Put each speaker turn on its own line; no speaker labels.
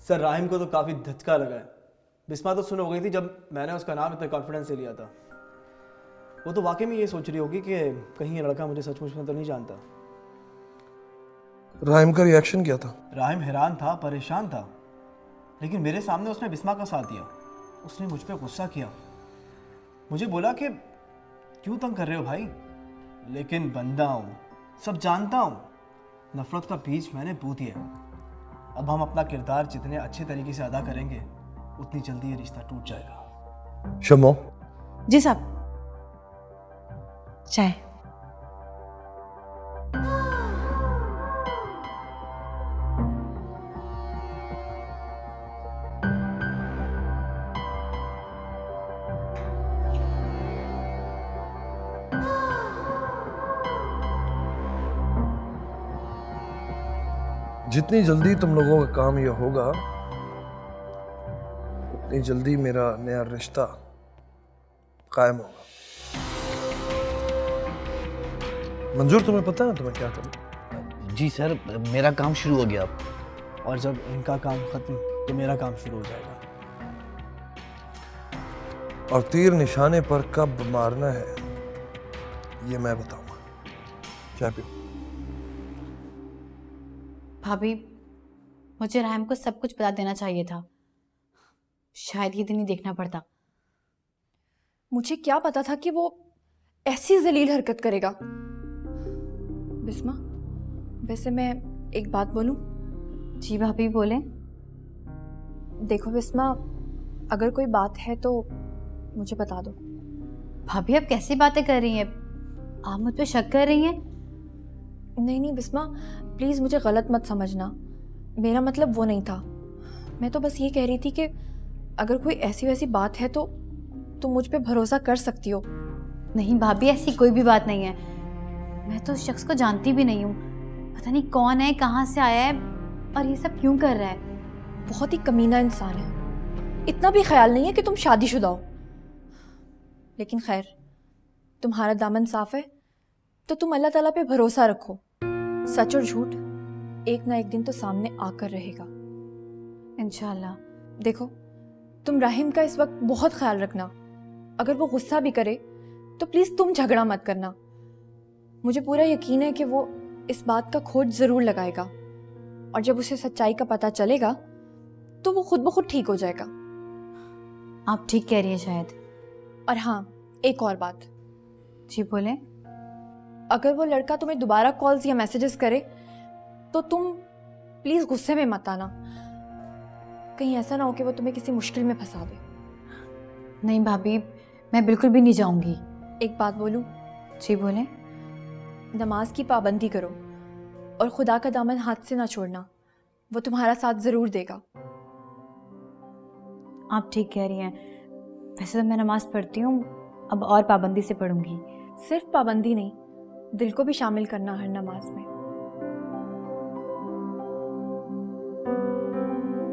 Sir Rahim को तो काफ़ी धचका लगा है। बिस्मा तो सुन हो गई थी जब मैंने उसका नाम इतने कॉन्फिडेंस से लिया था। वो तो वाकई में ये सोच रही होगी कि कहीं ये लड़का मुझे सचमुच में तो नहीं जानता।
राहिम का रिएक्शन क्या था?
राहिम हैरान था, परेशान था, लेकिन मेरे सामने उसने बिस्मा का साथ दिया। उसने मुझ पर गुस्सा किया, मुझे बोला कि क्यों तंग कर रहे हो भाई, लेकिन बंदा हूँ, सब जानता हूँ। नफरत का बीज मैंने बो दिया। अब हम अपना किरदार जितने अच्छे तरीके से अदा करेंगे उतनी जल्दी ये रिश्ता टूट जाएगा।
शम्मो,
जी साहब। चाय।
जितनी जल्दी तुम लोगों का काम यह होगा उतनी जल्दी मेरा नया रिश्ता कायम होगा। मंजूर, तुम्हें पता है ना तुम्हें क्या करना?
जी सर, मेरा काम शुरू हो गया अब।
और जब इनका काम खत्म तो मेरा काम शुरू हो जाएगा।
और तीर निशाने पर कब मारना है ये मैं बताऊंगा। चाय पियो।
भाभी, मुझे राहिम को सब कुछ बता देना चाहिए था। शायद ये दिन ही देखना पड़ता।
मुझे क्या पता था कि वो ऐसी जलील हरकत करेगा। बिस्मा, वैसे मैं एक बात बोलूं?
जी भाभी, बोलें।
देखो बिस्मा, अगर कोई बात है तो मुझे बता दो।
भाभी, आप कैसी बातें कर रही हैं? आप मुझ पे शक कर रही हैं?
नहीं नहीं बिस्मा, प्लीज़ मुझे गलत मत समझना। मेरा मतलब वो नहीं था। मैं तो बस ये कह रही थी कि अगर कोई ऐसी वैसी बात है तो तुम मुझ पे भरोसा कर सकती हो।
नहीं भाभी, ऐसी कोई भी बात नहीं है। मैं तो उस शख्स को जानती भी नहीं हूँ। पता नहीं कौन है, कहाँ से आया है और ये सब क्यों कर रहा है।
बहुत ही कमीना इंसान है। इतना भी ख्याल नहीं है कि तुम शादीशुदा हो। लेकिन खैर, तुम्हारा दामन साफ है तो तुम अल्लाह ताला पे भरोसा रखो। सच और झूठ एक ना एक दिन तो सामने आकर रहेगा
इंशाल्लाह।
देखो, तुम राहिम का इस वक्त बहुत ख्याल रखना। अगर वो गुस्सा भी करे तो प्लीज तुम झगड़ा मत करना। मुझे पूरा यकीन है कि वो इस बात का खोज जरूर लगाएगा और जब उसे सच्चाई का पता चलेगा तो वो खुद ब खुद ठीक हो जाएगा।
आप ठीक कह रही है शायद।
और हाँ, एक और बात।
जी बोलें।
अगर वो लड़का तुम्हें दोबारा कॉल्स या मैसेजेस करे तो तुम प्लीज गुस्से में मत आना। कहीं ऐसा ना हो कि वो तुम्हें किसी मुश्किल में फंसा दे।
नहीं भाभी, मैं बिल्कुल भी नहीं जाऊंगी।
एक बात बोलूं?
जी बोलें।
नमाज की पाबंदी करो और खुदा का दामन हाथ से ना छोड़ना। वो तुम्हारा साथ जरूर देगा।
आप ठीक कह रही हैं। वैसे तो मैं नमाज पढ़ती हूँ, अब और पाबंदी से पढ़ूंगी।
सिर्फ पाबंदी नहीं, दिल को भी शामिल करना हर नमाज में।